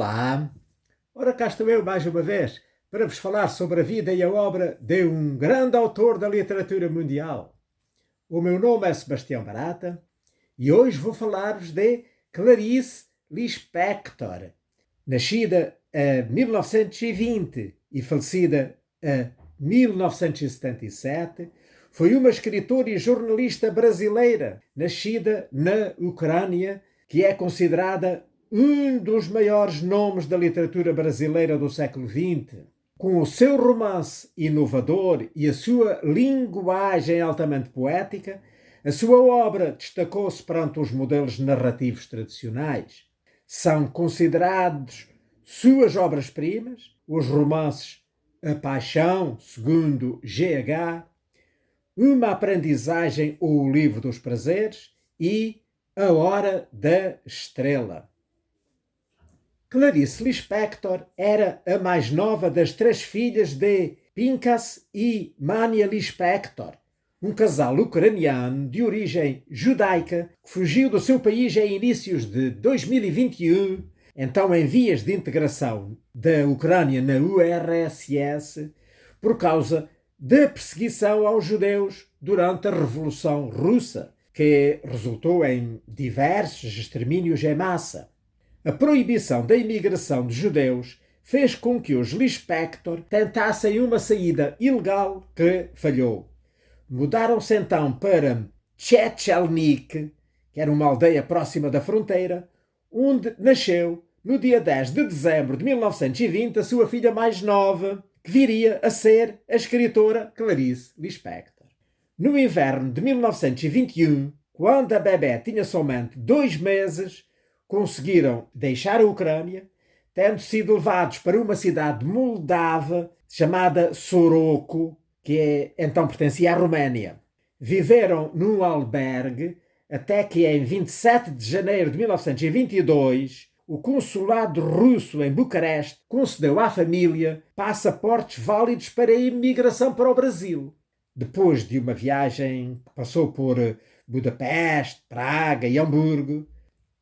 Olá! Ora, cá estou eu mais uma vez para vos falar sobre a vida e a obra de um grande autor da literatura mundial. O meu nome é Sebastião Barata e hoje vou falar-vos de Clarice Lispector, nascida em 1920 e falecida em 1977. Foi uma escritora e jornalista brasileira, nascida na Ucrânia, que é considerada um dos maiores nomes da literatura brasileira do século XX. Com o seu romance inovador e a sua linguagem altamente poética, a sua obra destacou-se perante os modelos narrativos tradicionais. São considerados suas obras-primas os romances A Paixão, segundo G.H., Uma Aprendizagem ou O Livro dos Prazeres e A Hora da Estrela. Clarice Lispector era a mais nova das três filhas de Pinchas e Mania Lispector, um casal ucraniano de origem judaica que fugiu do seu país em inícios de 2021, então em vias de integração da Ucrânia na URSS, por causa da perseguição aos judeus durante a Revolução Russa, que resultou em diversos extermínios em massa. A proibição da imigração de judeus fez com que os Lispector tentassem uma saída ilegal que falhou. Mudaram-se então para Tchetchelnik, que era uma aldeia próxima da fronteira, onde nasceu, no dia 10 de dezembro de 1920, a sua filha mais nova, que viria a ser a escritora Clarice Lispector. No inverno de 1921, quando a bebé tinha somente 2 meses, conseguiram deixar a Ucrânia, tendo sido levados para uma cidade moldava chamada Soroco, que então pertencia à Roménia. Viveram num albergue até que em 27 de janeiro de 1922 o consulado russo em Bucareste concedeu à família passaportes válidos para a imigração para o Brasil. Depois de uma viagem que passou por Budapeste, Praga e Hamburgo,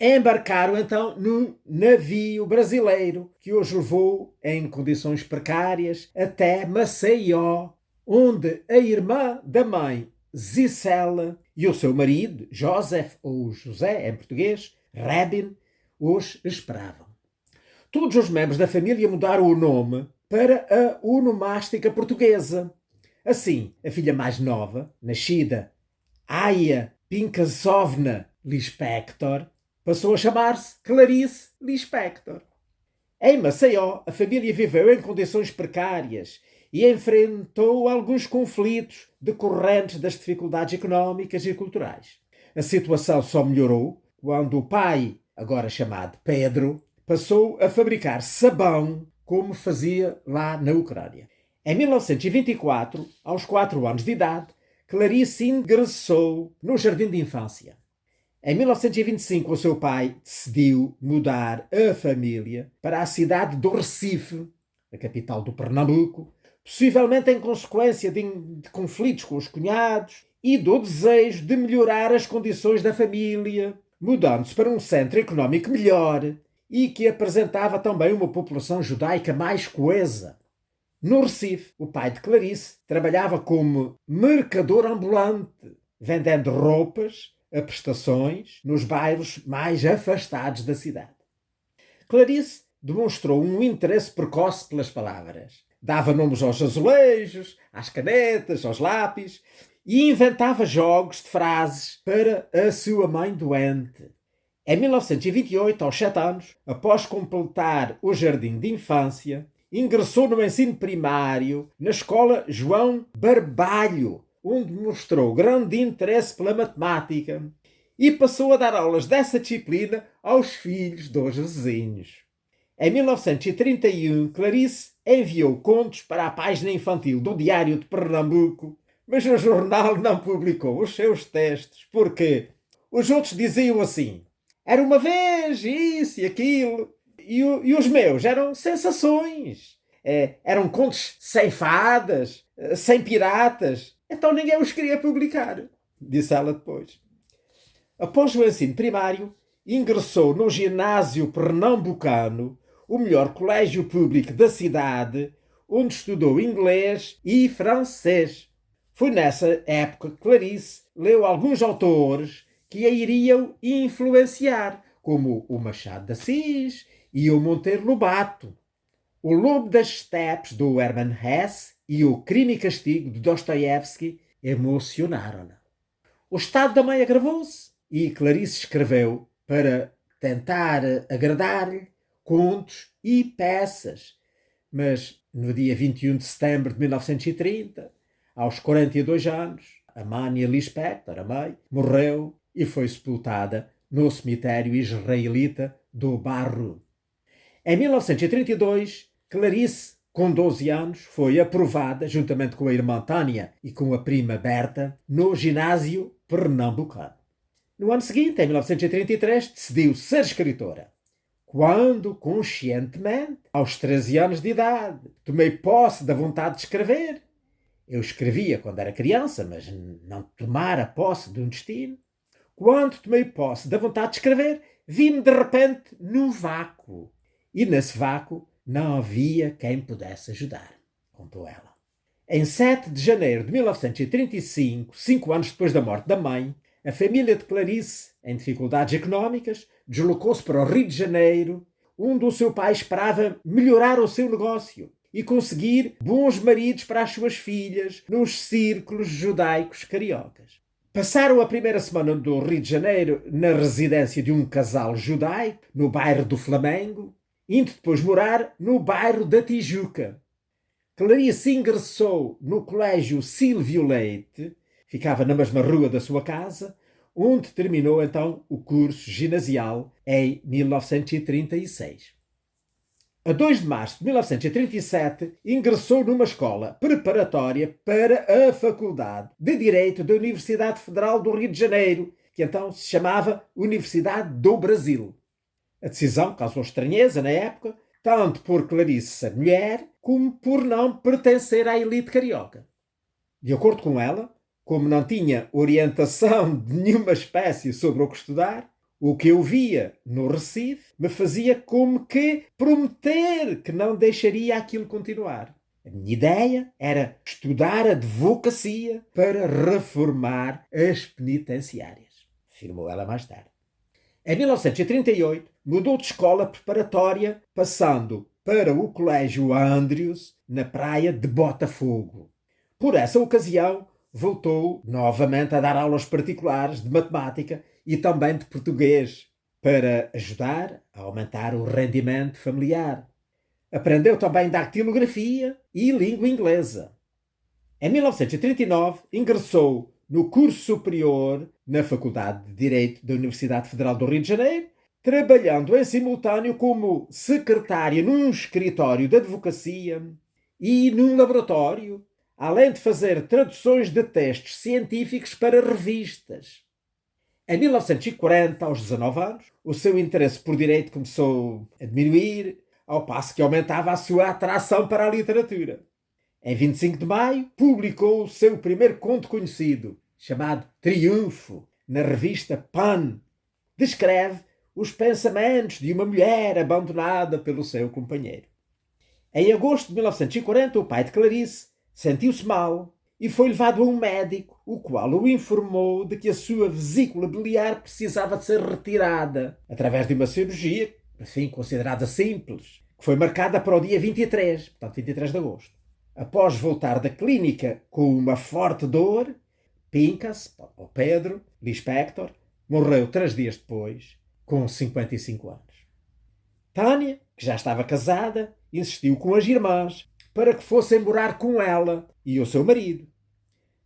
embarcaram então num navio brasileiro que os levou em condições precárias até Maceió, onde a irmã da mãe, Zisela, e o seu marido, Joseph, ou José em português, Rabin, os esperavam. Todos os membros da família mudaram o nome para a onomástica portuguesa. Assim, a filha mais nova, nascida Aya Pinkasovna Lispector, passou a chamar-se Clarice Lispector. Em Maceió, a família viveu em condições precárias e enfrentou alguns conflitos decorrentes das dificuldades económicas e culturais. A situação só melhorou quando o pai, agora chamado Pedro, passou a fabricar sabão como fazia lá na Ucrânia. Em 1924, aos 4 anos de idade, Clarice ingressou no jardim de infância. Em 1925, o seu pai decidiu mudar a família para a cidade do Recife, a capital do Pernambuco, possivelmente em consequência de conflitos com os cunhados e do desejo de melhorar as condições da família, mudando-se para um centro económico melhor e que apresentava também uma população judaica mais coesa. No Recife, o pai de Clarice trabalhava como mercador ambulante, vendendo roupas a prestações nos bairros mais afastados da cidade. Clarice demonstrou um interesse precoce pelas palavras. Dava nomes aos azulejos, às canetas, aos lápis e inventava jogos de frases para a sua mãe doente. Em 1928, aos 7 anos, após completar o jardim de infância, ingressou no ensino primário na escola João Barbalho, onde mostrou grande interesse pela matemática e passou a dar aulas dessa disciplina aos filhos dos vizinhos. Em 1931, Clarice enviou contos para a página infantil do Diário de Pernambuco, mas o jornal não publicou os seus textos porque os outros diziam assim: era uma vez isso e aquilo, e os meus eram sensações. Eram contos sem fadas, sem piratas. Então ninguém os queria publicar, disse ela depois. Após o ensino primário, ingressou no ginásio pernambucano, o melhor colégio público da cidade, onde estudou inglês e francês. Foi nessa época que Clarice leu alguns autores que a iriam influenciar, como o Machado de Assis e o Monteiro Lobato. O Lobo das Estepes, do Hermann Hesse, e o Crime e Castigo, de Dostoiévski, emocionaram-na. O estado da mãe agravou-se e Clarice escreveu para tentar agradar-lhe contos e peças. Mas no dia 21 de setembro de 1930, aos 42 anos, a Mania Lispector, a mãe, morreu e foi sepultada no cemitério israelita do Barro. Em 1932, Clarice, com 12 anos, foi aprovada, juntamente com a irmã Tânia e com a prima Berta, no ginásio pernambucano. No ano seguinte, em 1933, decidiu ser escritora. Quando, conscientemente, aos 13 anos de idade, tomei posse da vontade de escrever. Eu escrevia quando era criança, mas não tomara posse de um destino. Quando tomei posse da vontade de escrever, vi-me de repente num vácuo. E nesse vácuo não havia quem pudesse ajudar, contou ela. Em 7 de janeiro de 1935, 5 anos depois da morte da mãe, a família de Clarice, em dificuldades económicas, deslocou-se para o Rio de Janeiro, onde o seu pai esperava melhorar o seu negócio e conseguir bons maridos para as suas filhas nos círculos judaicos cariocas. Passaram a primeira semana do Rio de Janeiro na residência de um casal judaico, no bairro do Flamengo, indo depois morar no bairro da Tijuca. Clarice ingressou no colégio Silvio Leite, ficava na mesma rua da sua casa, onde terminou então o curso ginasial em 1936. A 2 de março de 1937, ingressou numa escola preparatória para a Faculdade de Direito da Universidade Federal do Rio de Janeiro, que então se chamava Universidade do Brasil. A decisão causou estranheza na época, tanto por Clarice ser mulher, como por não pertencer à elite carioca. De acordo com ela, como não tinha orientação de nenhuma espécie sobre o que estudar, o que eu via no Recife me fazia como que prometer que não deixaria aquilo continuar. A minha ideia era estudar advocacia para reformar as penitenciárias, afirmou ela mais tarde. Em 1938, mudou de escola preparatória, passando para o Colégio Andrews, na praia de Botafogo. Por essa ocasião, voltou novamente a dar aulas particulares de matemática e também de português, para ajudar a aumentar o rendimento familiar. Aprendeu também dactilografia e língua inglesa. Em 1939, ingressou no curso superior na Faculdade de Direito da Universidade Federal do Rio de Janeiro, trabalhando em simultâneo como secretária num escritório de advocacia e num laboratório, além de fazer traduções de textos científicos para revistas. Em 1940, aos 19 anos, o seu interesse por direito começou a diminuir, ao passo que aumentava a sua atração para a literatura. Em 25 de maio, publicou o seu primeiro conto conhecido, chamado Triunfo, na revista Pan. Descreve os pensamentos de uma mulher abandonada pelo seu companheiro. Em agosto de 1940, o pai de Clarice sentiu-se mal e foi levado a um médico, o qual o informou de que a sua vesícula biliar precisava de ser retirada, através de uma cirurgia, assim considerada simples, que foi marcada para o dia 23, portanto 23 de agosto. Após voltar da clínica com uma forte dor, Pincas, ou Pedro Lispector, morreu 3 dias depois, com 55 anos. Tânia, que já estava casada, insistiu com as irmãs para que fossem morar com ela e o seu marido.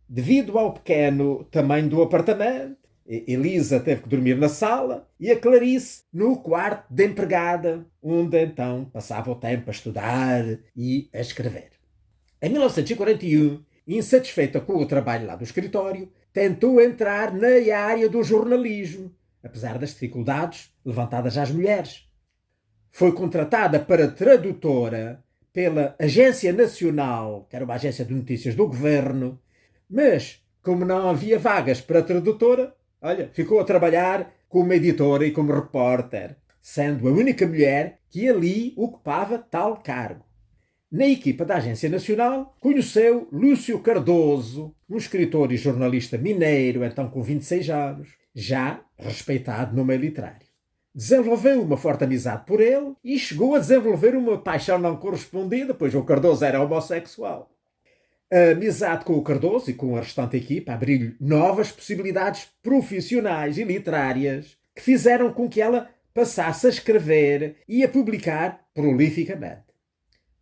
Devido ao pequeno tamanho do apartamento, Elisa teve que dormir na sala e a Clarice no quarto de empregada, onde então passava o tempo a estudar e a escrever. Em 1941, insatisfeita com o trabalho lá do escritório, tentou entrar na área do jornalismo, apesar das dificuldades levantadas às mulheres. Foi contratada para tradutora pela Agência Nacional, que era uma agência de notícias do governo, mas, como não havia vagas para tradutora, ficou a trabalhar como editora e como repórter, sendo a única mulher que ali ocupava tal cargo. Na equipa da Agência Nacional, conheceu Lúcio Cardoso, um escritor e jornalista mineiro, então com 26 anos, já respeitado no meio literário. Desenvolveu uma forte amizade por ele e chegou a desenvolver uma paixão não correspondida, pois o Cardoso era homossexual. A amizade com o Cardoso e com a restante equipa abriu-lhe novas possibilidades profissionais e literárias que fizeram com que ela passasse a escrever e a publicar prolificamente.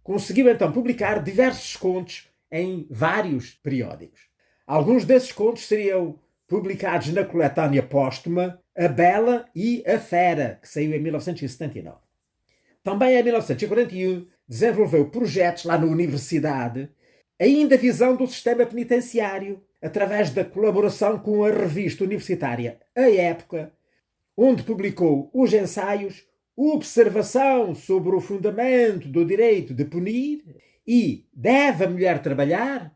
Conseguiu então publicar diversos contos em vários periódicos. Alguns desses contos seriam publicados na coletânea póstuma A Bela e a Fera, que saiu em 1979. Também em 1941 desenvolveu projetos lá na universidade, ainda visão do sistema penitenciário, através da colaboração com a revista universitária A Época, onde publicou os ensaios Observação sobre o fundamento do direito de punir e Deve a mulher trabalhar?,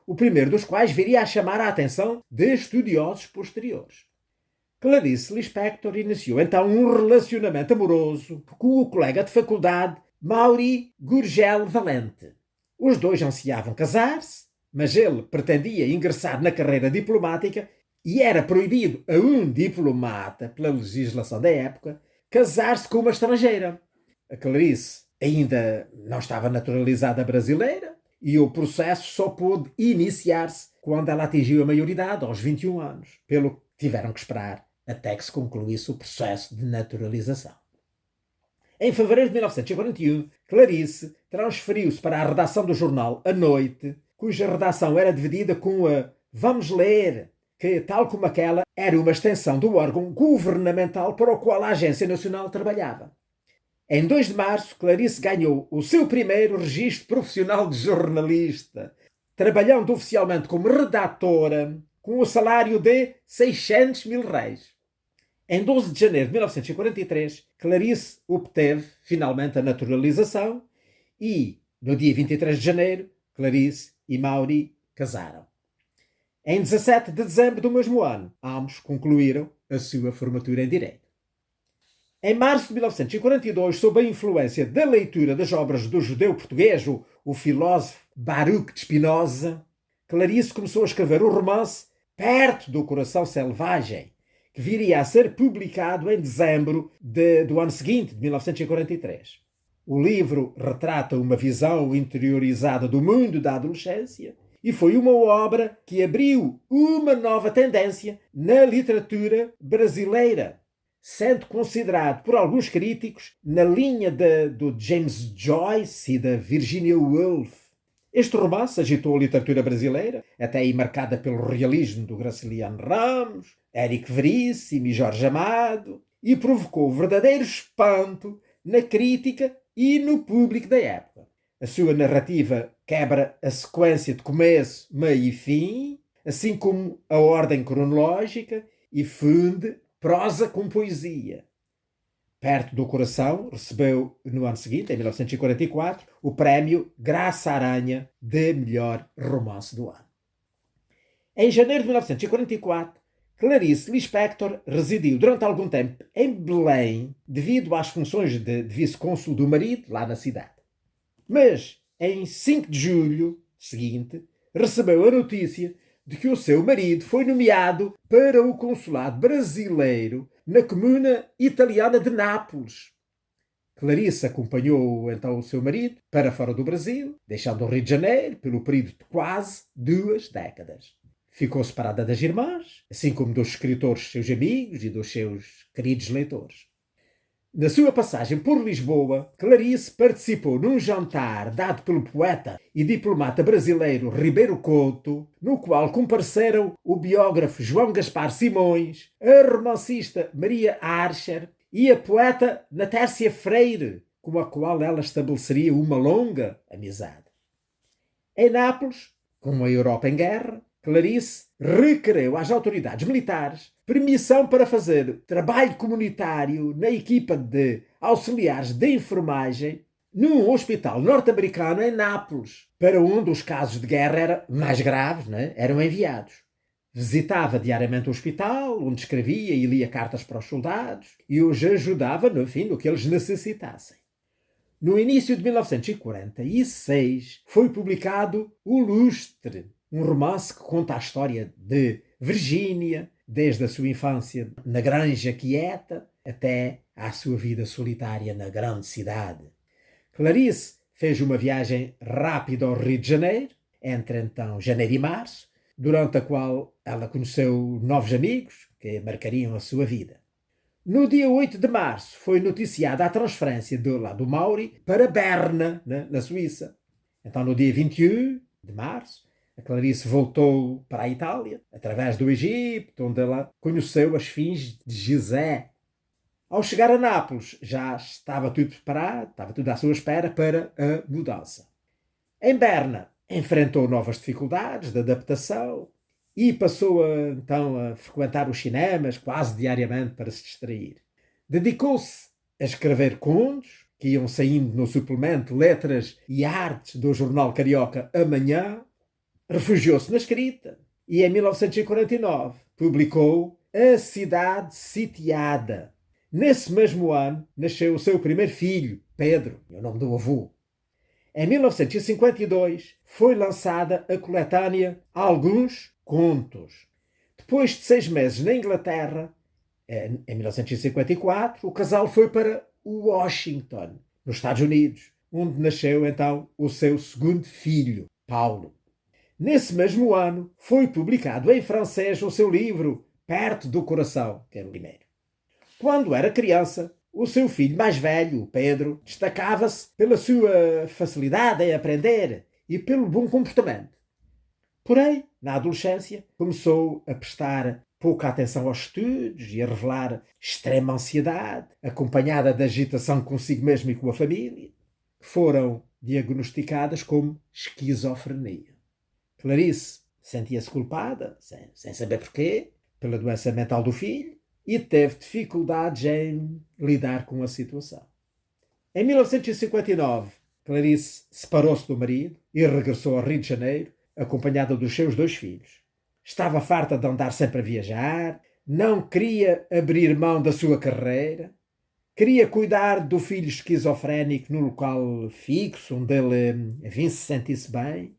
o primeiro dos quais viria a chamar a atenção de estudiosos posteriores. Clarice Lispector iniciou então um relacionamento amoroso com o colega de faculdade Mauri Gurgel Valente. Os dois ansiavam casar-se, mas ele pretendia ingressar na carreira diplomática e era proibido a um diplomata, pela legislação da época, casar-se com uma estrangeira. A Clarice ainda não estava naturalizada brasileira e o processo só pôde iniciar-se quando ela atingiu a maioridade, aos 21 anos, pelo que tiveram que esperar até que se concluísse o processo de naturalização. Em fevereiro de 1941, Clarice transferiu-se para a redação do jornal A Noite, cuja redação era dividida com a Vamos Ler, que, tal como aquela, era uma extensão do órgão governamental para o qual a Agência Nacional trabalhava. Em 2 de março, Clarice ganhou o seu primeiro registro profissional de jornalista, trabalhando oficialmente como redatora, com o salário de 600 mil réis. Em 12 de janeiro de 1943, Clarice obteve finalmente a naturalização e, no dia 23 de janeiro, Clarice e Mauri casaram. Em 17 de dezembro do mesmo ano, ambos concluíram a sua formatura em Direito. Em março de 1942, sob a influência da leitura das obras do judeu português, o filósofo Baruch de Spinoza, Clarice começou a escrever o romance Perto do Coração Selvagem, que viria a ser publicado em dezembro do ano seguinte, de 1943. O livro retrata uma visão interiorizada do mundo da adolescência e foi uma obra que abriu uma nova tendência na literatura brasileira, sendo considerado por alguns críticos na linha do James Joyce e da Virginia Woolf. Este romance agitou a literatura brasileira, até aí marcada pelo realismo do Graciliano Ramos, Érico Veríssimo e Jorge Amado, e provocou verdadeiro espanto na crítica e no público da época. A sua narrativa quebra a sequência de começo, meio e fim, assim como a ordem cronológica, e funde prosa com poesia. Perto do Coração recebeu, no ano seguinte, em 1944, o prémio Graça Aranha de melhor romance do ano. Em janeiro de 1944, Clarice Lispector residiu durante algum tempo em Belém devido às funções de vice-cônsul do marido lá na cidade. Mas, em 5 de julho seguinte, recebeu a notícia de que o seu marido foi nomeado para o consulado brasileiro na comuna italiana de Nápoles. Clarice acompanhou então o seu marido para fora do Brasil, deixando o Rio de Janeiro pelo período de quase 2 décadas. Ficou separada das irmãs, assim como dos escritores seus amigos e dos seus queridos leitores. Na sua passagem por Lisboa, Clarice participou num jantar dado pelo poeta e diplomata brasileiro Ribeiro Couto, no qual compareceram o biógrafo João Gaspar Simões, a romancista Maria Archer e a poeta Natércia Freire, com a qual ela estabeleceria uma longa amizade. Em Nápoles, com a Europa em guerra, Clarice requereu às autoridades militares permissão para fazer trabalho comunitário na equipa de auxiliares de enfermagem num hospital norte-americano em Nápoles, para onde os casos de guerra mais graves, eram enviados. Visitava diariamente o hospital, onde escrevia e lia cartas para os soldados e os ajudava, no fim, no que eles necessitassem. No início de 1946 foi publicado O Lustre, um romance que conta a história de Virgínia, desde a sua infância na granja quieta até à sua vida solitária na grande cidade. Clarice fez uma viagem rápida ao Rio de Janeiro, entre então janeiro e março, durante a qual ela conheceu novos amigos que marcariam a sua vida. No dia 8 de março foi noticiada a transferência do Mauri para Berna, na Suíça. Então, no dia 21 de março, a Clarice voltou para a Itália, através do Egito, onde ela conheceu as filhas de Gizé. Ao chegar a Nápoles, já estava tudo preparado, estava tudo à sua espera para a mudança. Em Berna, enfrentou novas dificuldades de adaptação e passou então a frequentar os cinemas quase diariamente para se distrair. Dedicou-se a escrever contos que iam saindo no suplemento Letras e Artes do jornal carioca Amanhã. Refugiou-se na escrita e em 1949 publicou A Cidade Sitiada. Nesse mesmo ano nasceu o seu primeiro filho, Pedro, é o nome do avô. Em 1952 foi lançada a coletânea Alguns Contos. Depois de 6 meses na Inglaterra, em 1954, o casal foi para Washington, nos Estados Unidos, onde nasceu então o seu segundo filho, Paulo. Nesse mesmo ano foi publicado em francês o seu livro Perto do Coração, que é o primeiro. Quando era criança, o seu filho mais velho, Pedro, destacava-se pela sua facilidade em aprender e pelo bom comportamento. Porém, na adolescência, começou a prestar pouca atenção aos estudos e a revelar extrema ansiedade, acompanhada de agitação consigo mesmo e com a família, que foram diagnosticadas como esquizofrenia. Clarice sentia-se culpada, sem saber porquê, pela doença mental do filho, e teve dificuldades em lidar com a situação. Em 1959, Clarice separou-se do marido e regressou ao Rio de Janeiro, acompanhada dos seus 2 filhos. Estava farta de andar sempre a viajar, não queria abrir mão da sua carreira, queria cuidar do filho esquizofrénico no local fixo, onde ele, enfim, se sentisse bem.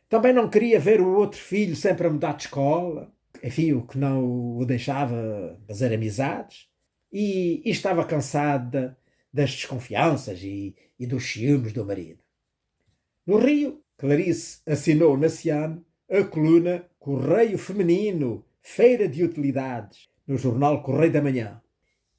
Também não queria ver o outro filho sempre a mudar de escola, enfim, o que não o deixava fazer amizades, e estava cansada das desconfianças e dos ciúmes do marido. No Rio, Clarice assinou nesse ano a coluna Correio Feminino, Feira de Utilidades, no jornal Correio da Manhã.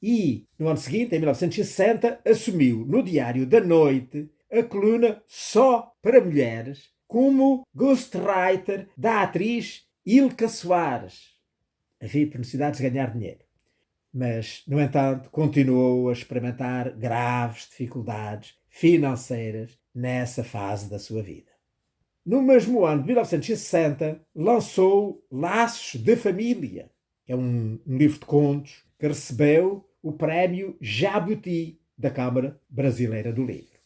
E, no ano seguinte, em 1960, assumiu no Diário da Noite a coluna Só para Mulheres, como ghostwriter da atriz Ilka Soares. Havia por necessidade de ganhar dinheiro. Mas, no entanto, continuou a experimentar graves dificuldades financeiras nessa fase da sua vida. No mesmo ano de 1960, lançou Laços de Família, que é um livro de contos que recebeu o prémio Jabuti da Câmara Brasileira do Livro.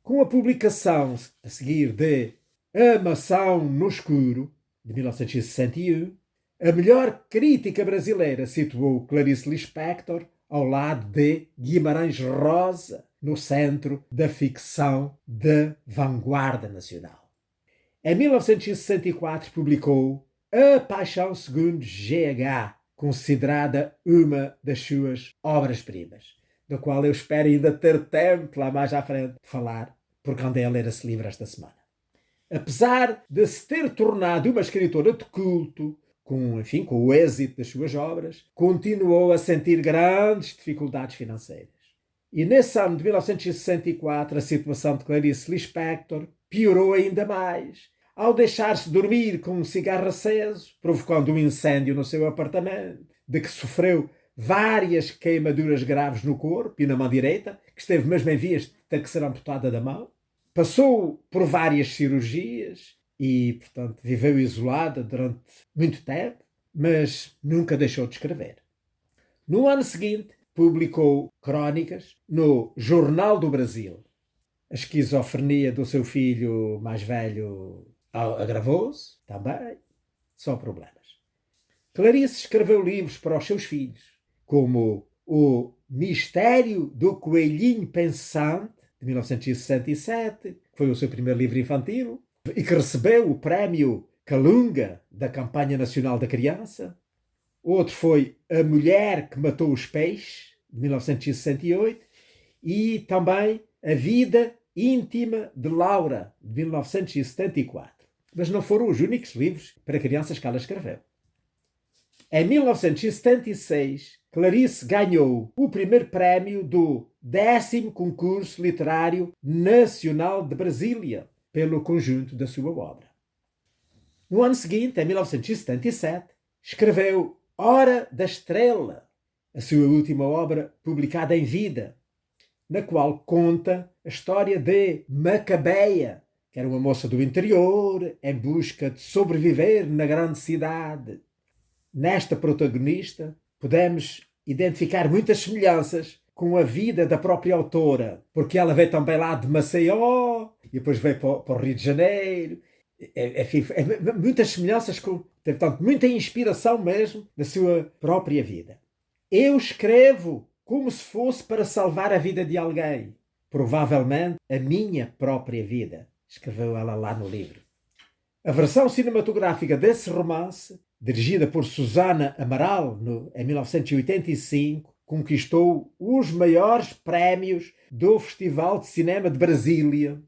Com a publicação a seguir de A Maçã no Escuro, de 1961, a melhor crítica brasileira situou Clarice Lispector ao lado de Guimarães Rosa, no centro da ficção de vanguarda nacional. Em 1964 publicou A Paixão segundo G.H., considerada uma das suas obras-primas, da qual eu espero ainda ter tempo lá mais à frente de falar, porque andei a ler esse livro esta semana. Apesar de se ter tornado uma escritora de culto, com o êxito das suas obras, continuou a sentir grandes dificuldades financeiras. E nesse ano de 1964, a situação de Clarice Lispector piorou ainda mais, ao deixar-se dormir com um cigarro aceso, provocando um incêndio no seu apartamento, de que sofreu várias queimaduras graves no corpo e na mão direita, que esteve mesmo em vias de ter que ser amputada da mão. Passou por várias cirurgias e, portanto, viveu isolada durante muito tempo, mas nunca deixou de escrever. No ano seguinte, publicou crónicas no Jornal do Brasil. A esquizofrenia do seu filho mais velho agravou-se também, só problemas. Clarice escreveu livros para os seus filhos, como O Mistério do Coelhinho Pensante, de 1967, que foi o seu primeiro livro infantil, e que recebeu o prémio Calunga da Campanha Nacional da Criança. Outro foi A Mulher que Matou os Peixes, de 1968, e também A Vida Íntima de Laura, de 1974. Mas não foram os únicos livros para crianças que ela escreveu. Em 1976, Clarice ganhou o primeiro prémio do 10º Concurso Literário Nacional de Brasília, pelo conjunto da sua obra. No ano seguinte, em 1977, escreveu Hora da Estrela, a sua última obra publicada em vida, na qual conta a história de Macabeia, que era uma moça do interior em busca de sobreviver na grande cidade. Nesta protagonista, podemos identificar muitas semelhanças com a vida da própria autora, porque ela veio também lá de Maceió, e depois veio para o Rio de Janeiro. Muitas semelhanças, portanto, muita inspiração mesmo na sua própria vida. Eu escrevo como se fosse para salvar a vida de alguém, provavelmente a minha própria vida, escreveu ela lá no livro. A versão cinematográfica desse romance, dirigida por Susana Amaral em 1985, conquistou os maiores prémios do Festival de Cinema de Brasília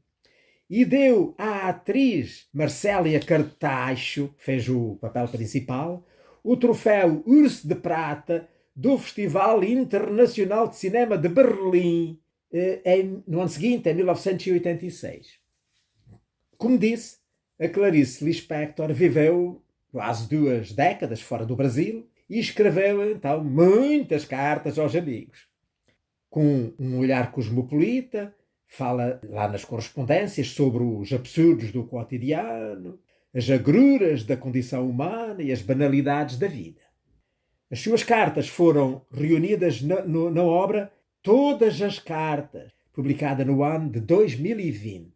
e deu à atriz Marcélia Cartacho, que fez o papel principal, o troféu Urso de Prata do Festival Internacional de Cinema de Berlim no ano seguinte, em 1986. Como disse, a Clarice Lispector viveu quase 2 décadas fora do Brasil e escreveu, então, muitas cartas aos amigos. Com um olhar cosmopolita, fala lá nas correspondências sobre os absurdos do cotidiano, as agruras da condição humana e as banalidades da vida. As suas cartas foram reunidas na obra Todas as Cartas, publicada no ano de 2020.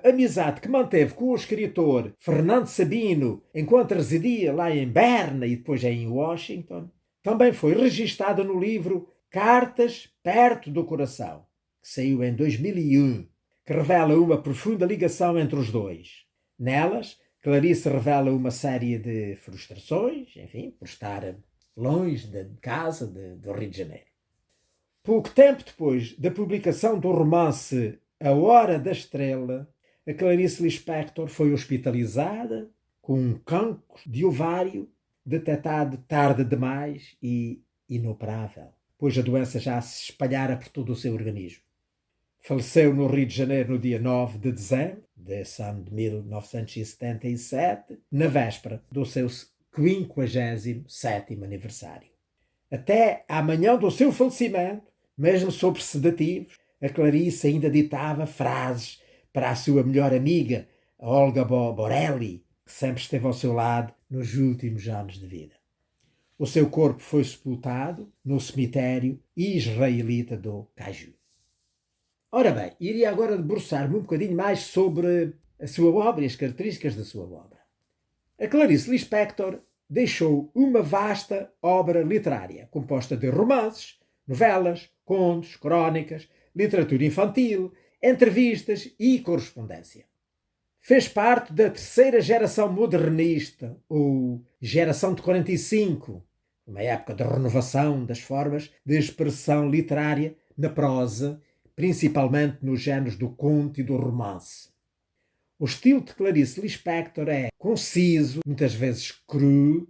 A amizade que manteve com o escritor Fernando Sabino enquanto residia lá em Berna e depois em Washington, também foi registada no livro Cartas Perto do Coração, que saiu em 2001, que revela uma profunda ligação entre os dois. Nelas, Clarice revela uma série de frustrações, enfim, por estar longe de casa do Rio de Janeiro. Pouco tempo depois da publicação do romance A Hora da Estrela, a Clarice Lispector foi hospitalizada com um cancro de ovário detectado tarde demais e inoperável, pois a doença já se espalhara por todo o seu organismo. Faleceu no Rio de Janeiro no dia 9 de dezembro desse ano de 1977, na véspera do seu 57º aniversário. Até à manhã do seu falecimento, mesmo sob sedativos, a Clarice ainda ditava frases para a sua melhor amiga, a Olga Borelli, que sempre esteve ao seu lado nos últimos anos de vida. O seu corpo foi sepultado no cemitério israelita do Caju. Ora bem, iria agora debruçar-me um bocadinho mais sobre a sua obra e as características da sua obra. A Clarice Lispector deixou uma vasta obra literária, composta de romances, novelas, contos, crónicas, literatura infantil, entrevistas e correspondência. Fez parte da terceira geração modernista, ou geração de 45, uma época de renovação das formas de expressão literária na prosa, principalmente nos géneros do conto e do romance. O estilo de Clarice Lispector é conciso, muitas vezes cru.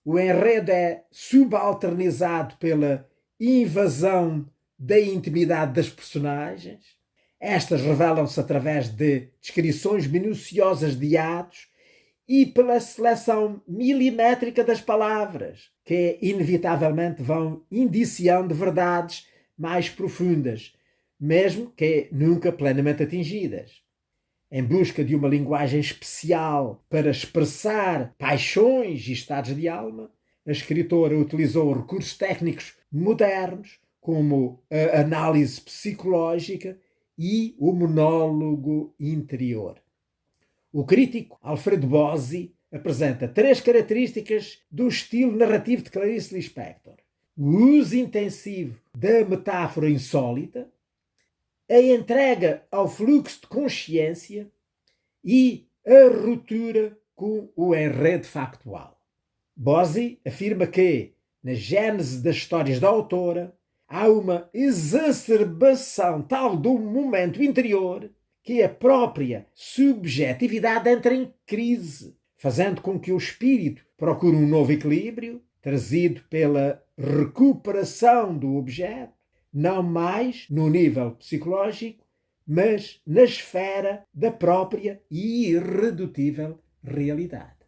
O enredo é subalternizado pela invasão da intimidade das personagens. Estas revelam-se através de descrições minuciosas de atos e pela seleção milimétrica das palavras, que inevitavelmente vão indiciando verdades mais profundas, mesmo que nunca plenamente atingidas. Em busca de uma linguagem especial para expressar paixões e estados de alma, a escritora utilizou recursos técnicos modernos, como a análise psicológica e o monólogo interior. O crítico Alfredo Bozzi apresenta 3 características do estilo narrativo de Clarice Lispector: o uso intensivo da metáfora insólita, a entrega ao fluxo de consciência e a ruptura com o enredo factual. Bossi afirma que, na gênese das histórias da autora, há uma exacerbação tal do momento interior que a própria subjetividade entra em crise, fazendo com que o espírito procure um novo equilíbrio, trazido pela recuperação do objeto, não mais no nível psicológico, mas na esfera da própria e irredutível realidade.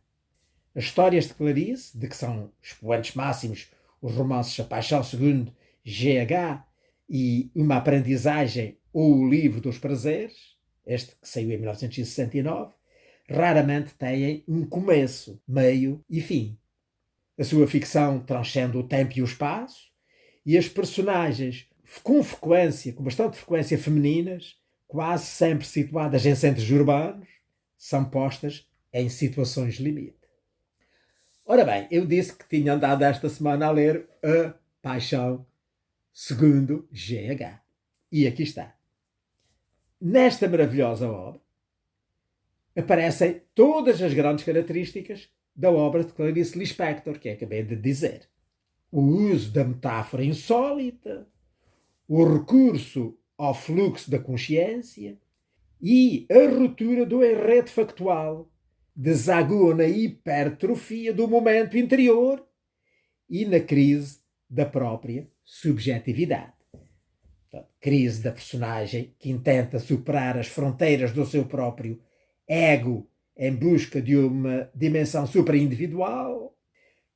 As histórias de Clarice, de que são expoentes máximos os romances A Paixão segundo G.H. e Uma Aprendizagem ou O Livro dos Prazeres, este que saiu em 1969, raramente têm um começo, meio e fim. A sua ficção transcende o tempo e o espaço, e as personagens, com bastante frequência femininas, quase sempre situadas em centros urbanos, são postas em situações limite. Ora bem, eu disse que tinha andado esta semana a ler A Paixão segundo G.H. E aqui está. Nesta maravilhosa obra aparecem todas as grandes características da obra de Clarice Lispector, que acabei de dizer. O uso da metáfora insólita, o recurso ao fluxo da consciência e a ruptura do enredo factual, desaguam na hipertrofia do momento interior e na crise da própria subjetividade. Portanto, crise da personagem que intenta superar as fronteiras do seu próprio ego em busca de uma dimensão superindividual,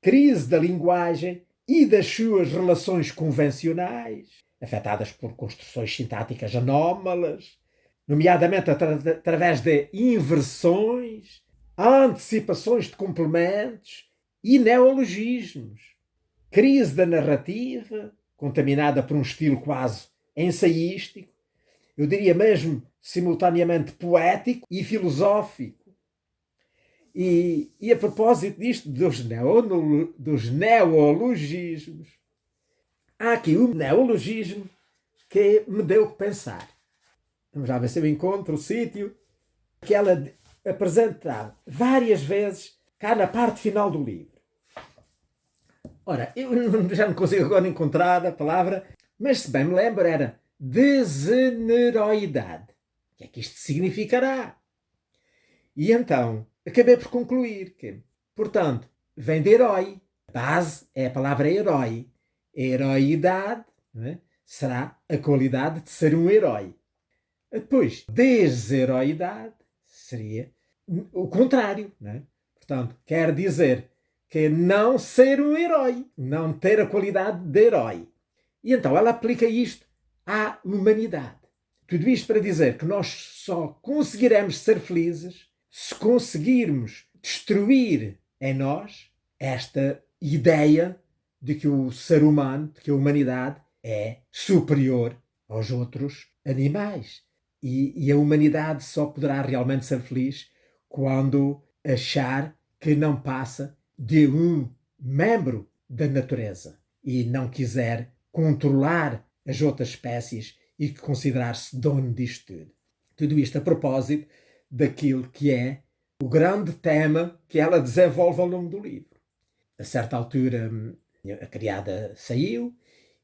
crise da linguagem e das suas relações convencionais, afetadas por construções sintáticas anómalas, nomeadamente através de inversões, antecipações de complementos e neologismos. Crise da narrativa, contaminada por um estilo quase ensaístico, eu diria mesmo simultaneamente poético e filosófico. E a propósito disto, dos neologismos, há aqui um neologismo que me deu que pensar. Vamos já ver se eu encontro o sítio que ela apresenta várias vezes cá na parte final do livro. Ora, eu já não consigo agora encontrar a palavra, mas se bem me lembro era degeneroidade. O que é que isto significará? E então, acabei por concluir que, portanto, vem de herói. A base é a palavra herói. Heroidade, não é? Será a qualidade de ser um herói. Depois, desheroidade seria o contrário, não é? Portanto, quer dizer que não ser um herói, não ter a qualidade de herói. E então ela aplica isto à humanidade. Tudo isto para dizer que nós só conseguiremos ser felizes se conseguirmos destruir em nós esta ideia de que o ser humano, de que a humanidade é superior aos outros animais. E a humanidade só poderá realmente ser feliz quando achar que não passa de um membro da natureza e não quiser controlar as outras espécies e considerar-se dono disto tudo. Tudo isto a propósito daquilo que é o grande tema que ela desenvolve ao longo do livro. A certa altura a criada saiu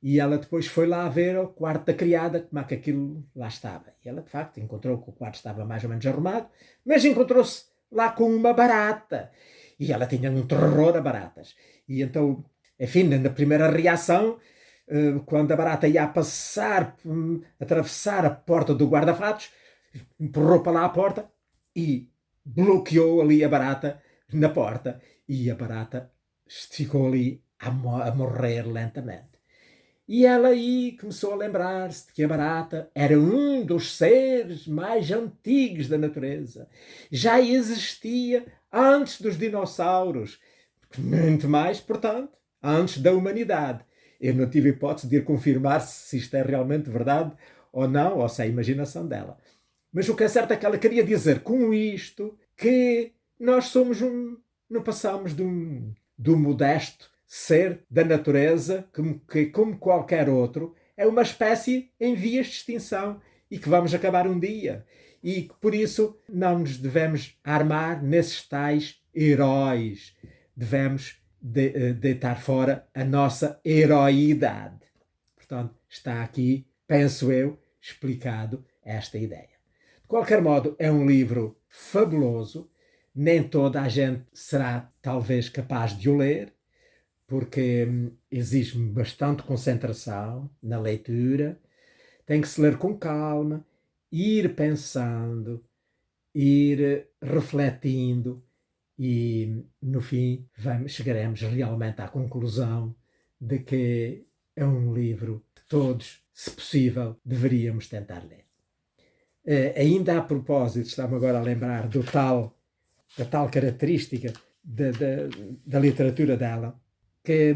e ela depois foi lá ver o quarto da criada, como é que aquilo lá estava. E ela, de facto, encontrou que o quarto estava mais ou menos arrumado, mas encontrou-se lá com uma barata. E ela tinha um terror a baratas. E então, enfim, na primeira reação, quando a barata ia atravessar a porta do guarda-fatos, empurrou para lá a porta e bloqueou ali a barata na porta. E a barata ficou ali a morrer lentamente. E ela aí começou a lembrar-se de que a barata era um dos seres mais antigos da natureza. Já existia antes dos dinossauros. Muito mais, portanto, antes da humanidade. Eu não tive hipótese de ir confirmar se isto é realmente verdade ou não, ou se é a imaginação dela. Mas o que é certo é que ela queria dizer com isto que nós somos não passamos de um modesto ser da natureza que, como qualquer outro, é uma espécie em vias de extinção e que vamos acabar um dia. E que, por isso, não nos devemos armar nesses tais heróis. Devemos deitar fora a nossa heroidade. Portanto, está aqui, penso eu, explicado esta ideia. De qualquer modo, é um livro fabuloso. Nem toda a gente será, talvez, capaz de o ler, porque exige bastante concentração na leitura. Tem que se ler com calma, ir pensando, ir refletindo e, no fim, chegaremos realmente à conclusão de que é um livro que todos, se possível, deveríamos tentar ler. Ainda a propósito, está-me agora a lembrar da tal característica da literatura dela, que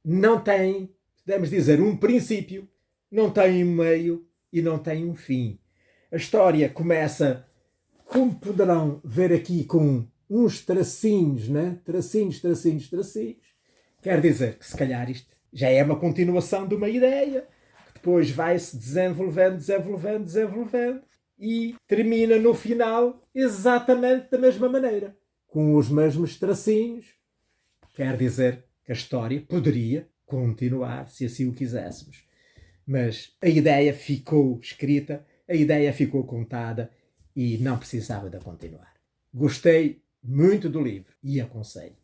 não tem, podemos dizer, um princípio, não tem um meio e não tem um fim. A história começa, como poderão ver aqui, com uns tracinhos, né? Tracinhos. Quer dizer que, se calhar, isto já é uma continuação de uma ideia, que depois vai-se desenvolvendo e termina no final exatamente da mesma maneira, com os mesmos tracinhos. Quer dizer que a história poderia continuar, se assim o quiséssemos. Mas a ideia ficou escrita, a ideia ficou contada e não precisava de continuar. Gostei muito do livro e aconselho.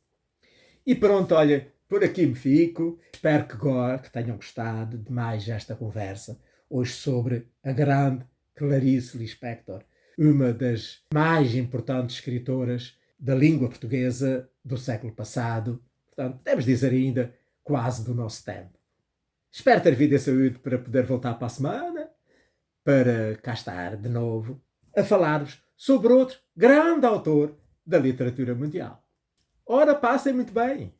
E pronto, olha, por aqui me fico. Espero que tenham gostado de mais esta conversa hoje sobre a grande Clarice Lispector, uma das mais importantes escritoras da língua portuguesa do século passado. Portanto, devemos dizer ainda quase do nosso tempo. Espero ter vida e saúde para poder voltar para a semana, para cá estar de novo a falar-vos sobre outro grande autor da literatura mundial. Ora, passem muito bem!